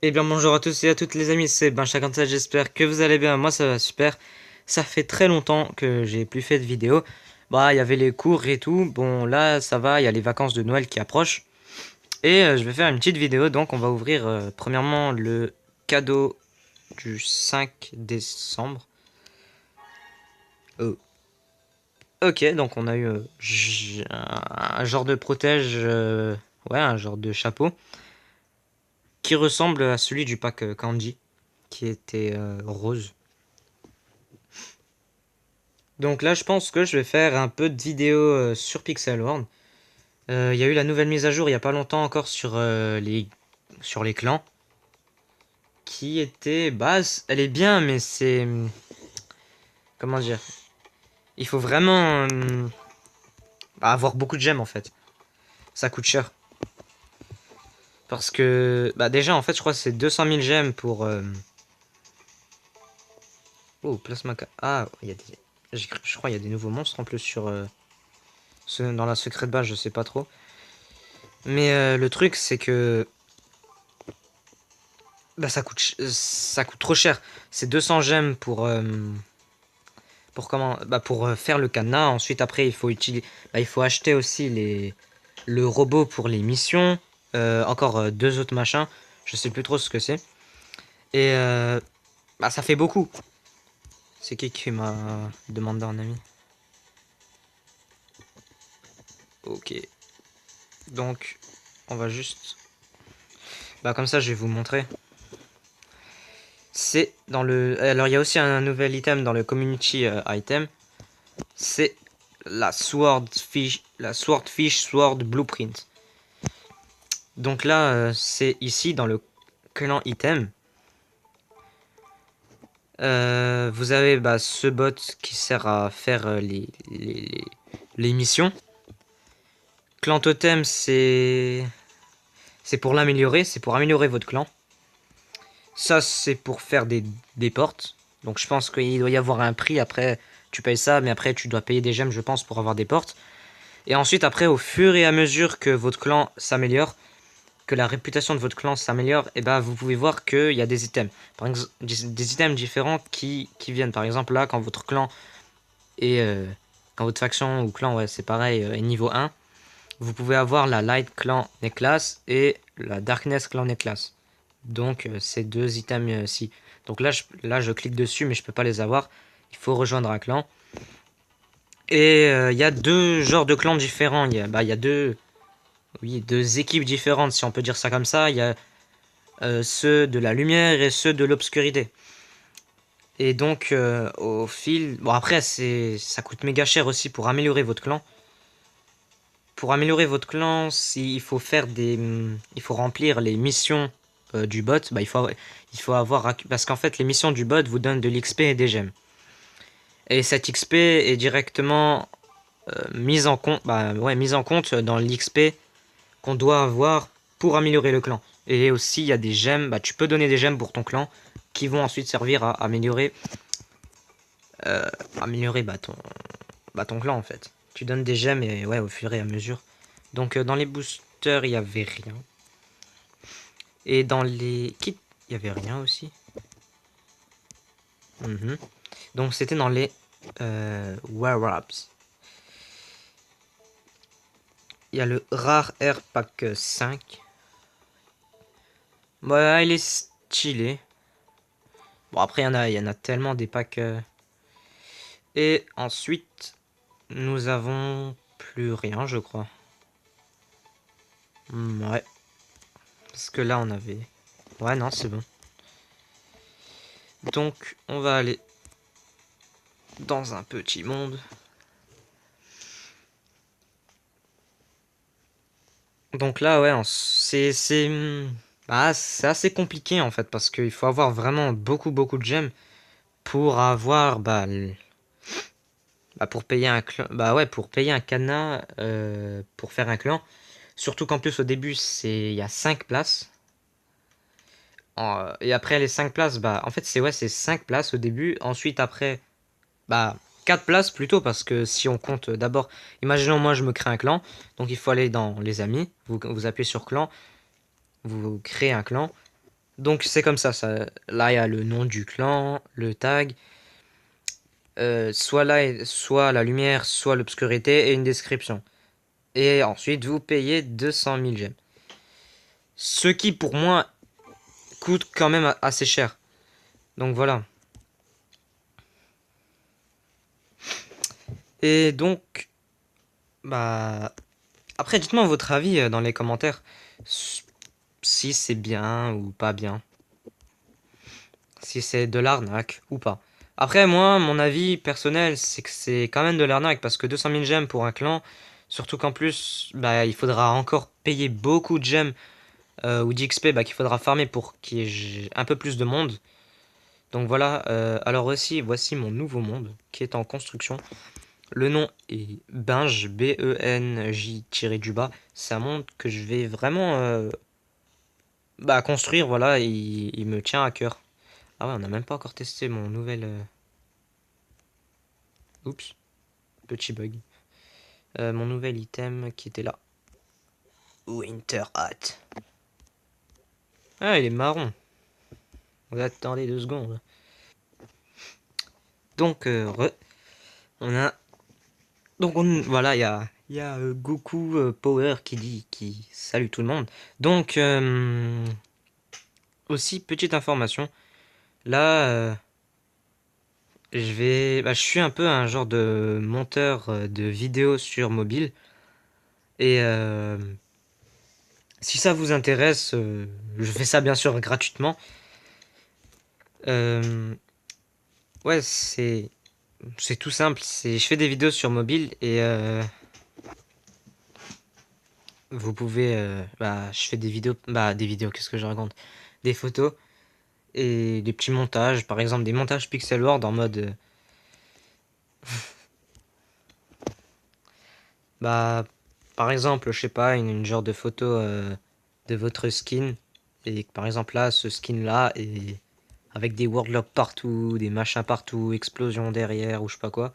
Eh bien bonjour à tous et à toutes les amis, c'est Ben57, j'espère que vous allez bien, moi ça va super. Ça fait très longtemps que j'ai plus fait de vidéo. Bah il y avait les cours et tout, bon là ça va, il y a les vacances de Noël qui approchent. Et je vais faire une petite vidéo, donc on va ouvrir premièrement le cadeau du 5 décembre. Oh. Ok, donc on a eu un genre de protège, ouais un genre de chapeau, qui ressemble à celui du pack Candy, qui était rose. Donc là, je pense que je vais faire un peu de vidéo sur Pixel World. Il y a eu la nouvelle mise à jour il y a pas longtemps encore sur les clans. Qui était... Bah, elle est bien, mais c'est... Comment dire? Il faut vraiment avoir beaucoup de gemmes en fait. Ça coûte cher. Parce que... Bah déjà, en fait, je crois que c'est 200 000 gemmes pour... Oh, plasma... Ah, il y a des... Je crois qu'il y a des nouveaux monstres en plus sur... Dans la secret base, je sais pas trop. Mais le truc, c'est que bah ça coûte trop cher. C'est 200 gemmes pour comment bah pour faire le cadenas. Ensuite après il faut acheter aussi le robot pour les missions. Encore deux autres machins. Je sais plus trop ce que c'est. Et bah ça fait beaucoup. C'est qui m'a demandé un ami? Ok. Donc on va juste bah comme ça je vais vous montrer. C'est dans le alors il y a aussi un nouvel item dans le community item. C'est la Swordfish Sword Blueprint. Donc là, c'est ici dans le clan item. Vous avez bah, ce bot qui sert à faire les missions. Clan totem, c'est pour l'améliorer, c'est pour améliorer votre clan. Ça, c'est pour faire des portes. Donc je pense qu'il doit y avoir un prix. Après, tu payes ça, mais après, tu dois payer des gemmes, je pense, pour avoir des portes. Et ensuite, après, au fur et à mesure que votre clan s'améliore, que la réputation de votre clan s'améliore, et ben vous pouvez voir qu'il y a des items. Par exemple, des items différents qui viennent. Par exemple, là, quand votre clan est. Quand votre faction ou clan, ouais, c'est pareil, est niveau 1, vous pouvez avoir la Light Clan Necklace et la Darkness Clan Necklace. Donc, ces deux items-ci. Donc là, je clique dessus, mais je peux pas les avoir. Il faut rejoindre un clan. Et il y a deux genres de clans différents. Il y a deux, oui, deux équipes différentes, si on peut dire ça comme ça. Il y a ceux de la lumière et ceux de l'obscurité. Et donc, au fil... Bon, après, ça coûte méga cher aussi pour améliorer votre clan. Pour améliorer votre clan, il faut faire il faut remplir les missions du bot. Bah, il faut avoir... Parce qu'en fait, les missions du bot vous donnent de l'XP et des gemmes. Et cette XP est directement mise en compte dans l'XP qu'on doit avoir pour améliorer le clan. Et aussi, il y a des gemmes, bah, tu peux donner des gemmes pour ton clan qui vont ensuite servir à améliorer bah, ton clan en fait. Tu donnes des gemmes et ouais, au fur et à mesure. Donc dans les boosters, il y avait rien. Et dans les kits, il y avait rien aussi. Mhm. Donc c'était dans les Wear-Ups. Il y a le Rare Air Pack 5. Bah, il est stylé. Bon, après, il y en a tellement des packs. Et ensuite, nous avons plus rien, je crois. Ouais. Parce que là, on avait... Ouais, non, c'est bon. Donc, on va aller dans un petit monde. Donc là, ouais, bah, c'est assez compliqué, en fait, parce qu'il faut avoir vraiment beaucoup de gemmes pour avoir... Bah, pour payer un clan... Bah ouais, pour payer un cadenas, pour faire un clan. Surtout qu'en plus, au début, il y a 5 places. Et après les 5 places, bah en fait c'est 5 places au début. Ensuite après, bah 4 places plutôt parce que si on compte d'abord, imaginons moi je me crée un clan. Donc il faut aller dans les amis, vous appuyez sur clan, vous créez un clan. Donc c'est comme ça. Là, il y a le nom du clan, le tag, soit là, soit la lumière, soit l'obscurité et une description. Et ensuite, vous payez 200 000 gemmes. Ce qui, pour moi, coûte quand même assez cher. Donc voilà. Et donc, bah... Après, dites-moi votre avis dans les commentaires. Si c'est bien ou pas bien. Si c'est de l'arnaque ou pas. Après, moi, mon avis personnel, c'est que c'est quand même de l'arnaque parce que 200 000 gemmes pour un clan, surtout qu'en plus, bah, il faudra encore payer beaucoup de gemmes ou d'XP bah, qu'il faudra farmer pour qu'il y ait un peu plus de monde. Donc voilà, alors aussi, voici mon nouveau monde qui est en construction. Le nom est Benj, B-E-N-J-du-bas. C'est un monde que je vais vraiment bah, construire, voilà, et il me tient à cœur. Ah ouais, on n'a même pas encore testé mon nouvel... Oups, petit bug. Mon nouvel item qui était là. Winter Hat. Ah, il est marron. Vous attendez 2 secondes. Donc, on a... Donc, voilà, il y a Goku Power qui dit... qui salue tout le monde. Donc, aussi, petite information. Là, bah, je suis un peu un genre de monteur de vidéos sur mobile. Et si ça vous intéresse, je fais ça bien sûr gratuitement. Euh, ouais, c'est tout simple. Je fais des vidéos sur mobile et vous pouvez, bah, je fais des vidéos. Qu'est-ce que je raconte? Des photos et des petits montages. Par exemple, des montages pixel art en mode, bah, par exemple, je sais pas, une genre de photo de votre skin et par exemple là, ce skin là est avec des wordlocks partout, des machins partout, explosion derrière ou je sais pas quoi.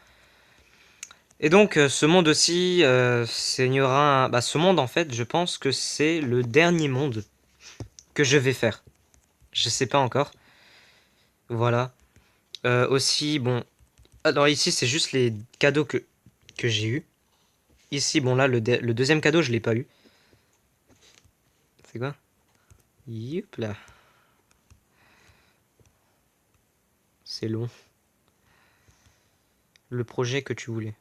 Et donc ce monde aussi, il y aura bah, ce monde en fait, je pense que c'est le dernier monde que je vais faire. Je sais pas encore. Voilà. Aussi, bon, alors ici c'est juste les cadeaux que j'ai eu. Ici, bon là, le deuxième cadeau, je l'ai pas eu. C'est quoi? Youp là. C'est long. Le projet que tu voulais.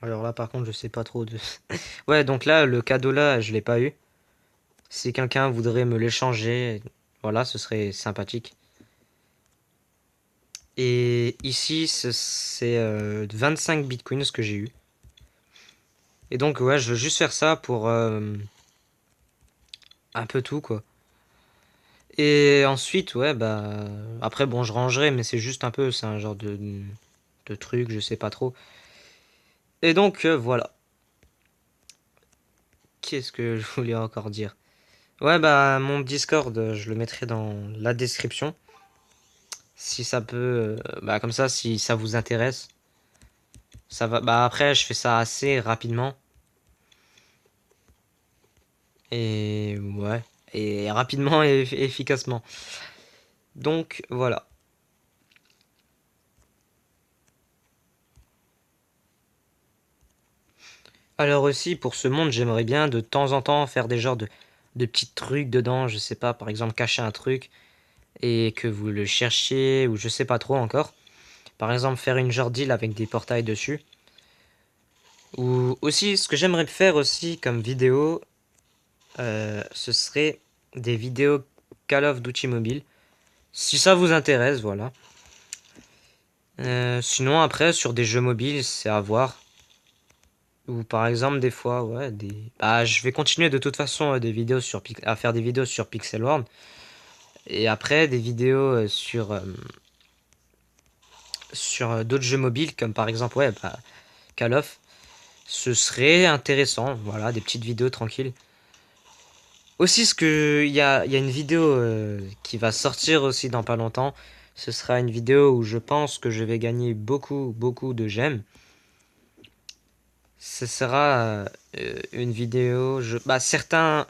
Alors là, par contre, je sais pas trop de... Ouais, donc là, le cadeau là, je l'ai pas eu. Si quelqu'un voudrait me l'échanger, voilà, ce serait sympathique. Et ici, c'est 25 bitcoins que j'ai eu. Et donc, ouais, je veux juste faire ça pour un peu tout, quoi. Et ensuite, ouais, bah... Après, bon, je rangerai, mais c'est juste un peu, c'est un genre de truc, je sais pas trop. Et donc, voilà. Qu'est-ce que je voulais encore dire? Ouais, bah, mon Discord, je le mettrai dans la description. Si ça peut... bah, comme ça, si ça vous intéresse. Ça va... Bah, après, je fais ça assez rapidement. Et ouais. Et rapidement et efficacement. Donc, voilà. Alors aussi, pour ce monde, j'aimerais bien de temps en temps faire des genres de petits trucs dedans. Je sais pas, par exemple, cacher un truc et que vous le cherchiez ou je sais pas trop encore. Par exemple, faire une genre deal avec des portails dessus. Ou aussi, ce que j'aimerais faire aussi comme vidéo, ce serait des vidéos Call of Duty Mobile. Si ça vous intéresse, voilà. Sinon, après, sur des jeux mobiles, c'est à voir. Ou par exemple, des fois, ouais, des... Bah, je vais continuer de toute façon à faire des vidéos sur Pixel World. Et après, des vidéos sur d'autres jeux mobiles, comme par exemple, ouais, bah, Call of. Ce serait intéressant, voilà, des petites vidéos tranquilles. Aussi, il y a une vidéo qui va sortir aussi dans pas longtemps. Ce sera une vidéo où je pense que je vais gagner beaucoup de gemmes. Ce sera une vidéo... certains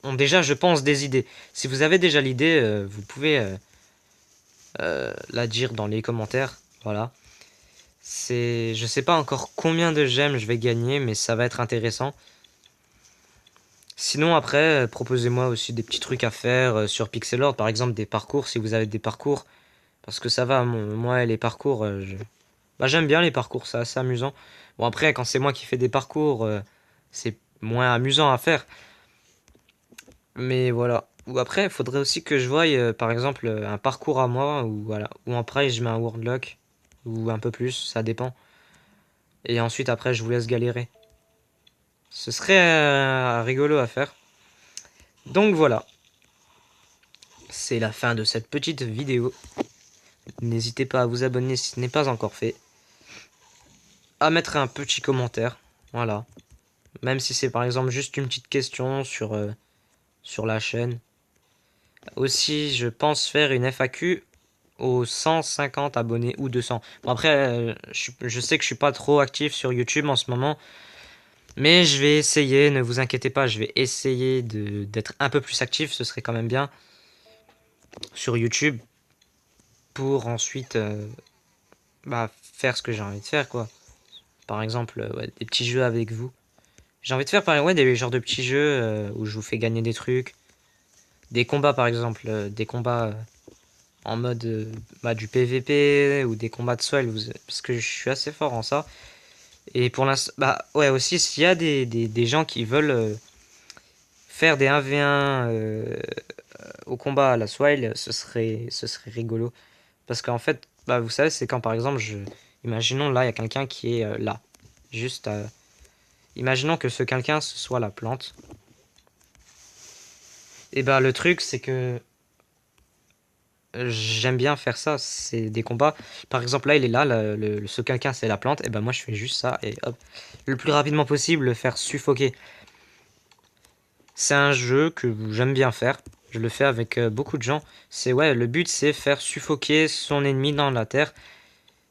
ont déjà, je pense, des idées. Si vous avez déjà l'idée, vous pouvez la dire dans les commentaires. Voilà. Je sais pas encore combien de gemmes je vais gagner, mais ça va être intéressant. Sinon après, proposez-moi aussi des petits trucs à faire sur Pixelord, par exemple des parcours, si vous avez des parcours. Parce que ça va, moi les parcours, j'aime bien les parcours, c'est assez amusant. Bon après, quand c'est moi qui fais des parcours, c'est moins amusant à faire. Mais voilà. Ou après, il faudrait aussi que je voie, par exemple, un parcours à moi, ou voilà. Ou après, je mets un Worldlock, ou un peu plus, ça dépend. Et ensuite, après, je vous laisse galérer. Ce serait rigolo à faire. Donc voilà. C'est la fin de cette petite vidéo. N'hésitez pas à vous abonner si ce n'est pas encore fait. À mettre un petit commentaire. Voilà. Même si c'est par exemple juste une petite question sur la chaîne. Aussi, je pense faire une FAQ aux 150 abonnés ou 200. Bon après, je sais que je suis pas trop actif sur YouTube en ce moment. Mais je vais essayer, ne vous inquiétez pas, je vais essayer d'être un peu plus actif. Ce serait quand même bien sur YouTube. Pour ensuite faire ce que j'ai envie de faire, quoi. Par exemple, des petits jeux avec vous. J'ai envie de faire des genres de petits jeux où je vous fais gagner des trucs. Des combats par exemple, des combats en mode du PVP ou des combats de soil, parce que je suis assez fort en ça. Et pour l'instant, ouais aussi s'il y a des gens qui veulent faire des 1v1 au combat à la Swile, ce serait rigolo. Parce qu'en fait, vous savez, c'est quand par exemple, imaginons là, il y a quelqu'un qui est là. Juste, imaginons que ce quelqu'un, ce soit la plante. Et le truc, c'est que j'aime bien faire ça. C'est des combats. Par exemple, là, il est là, ce quelqu'un, c'est la plante. Et moi, je fais juste ça. Et hop, le plus rapidement possible, le faire suffoquer. C'est un jeu que j'aime bien faire. Je le fais avec beaucoup de gens. Le but, c'est faire suffoquer son ennemi dans la terre.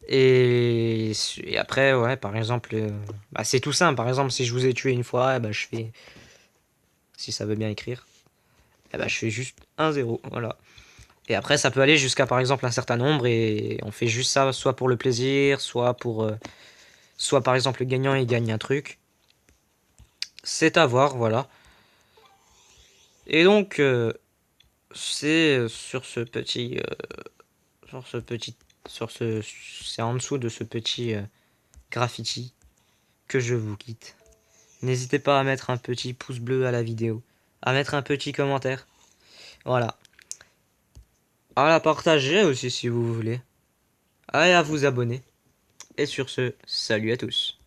Et après, ouais, par exemple, c'est tout simple. Par exemple, si je vous ai tué une fois, je fais, si ça veut bien écrire, je fais juste 1-0, voilà. Et après, ça peut aller jusqu'à, par exemple, un certain nombre, et on fait juste ça, soit pour le plaisir, soit par exemple, le gagnant, il gagne un truc. C'est à voir, voilà. Et donc, c'est c'est en dessous de ce petit graffiti que je vous quitte. N'hésitez pas à mettre un petit pouce bleu à la vidéo, à mettre un petit commentaire. Voilà. À la partager aussi si vous voulez. Allez à vous abonner. Et sur ce, salut à tous.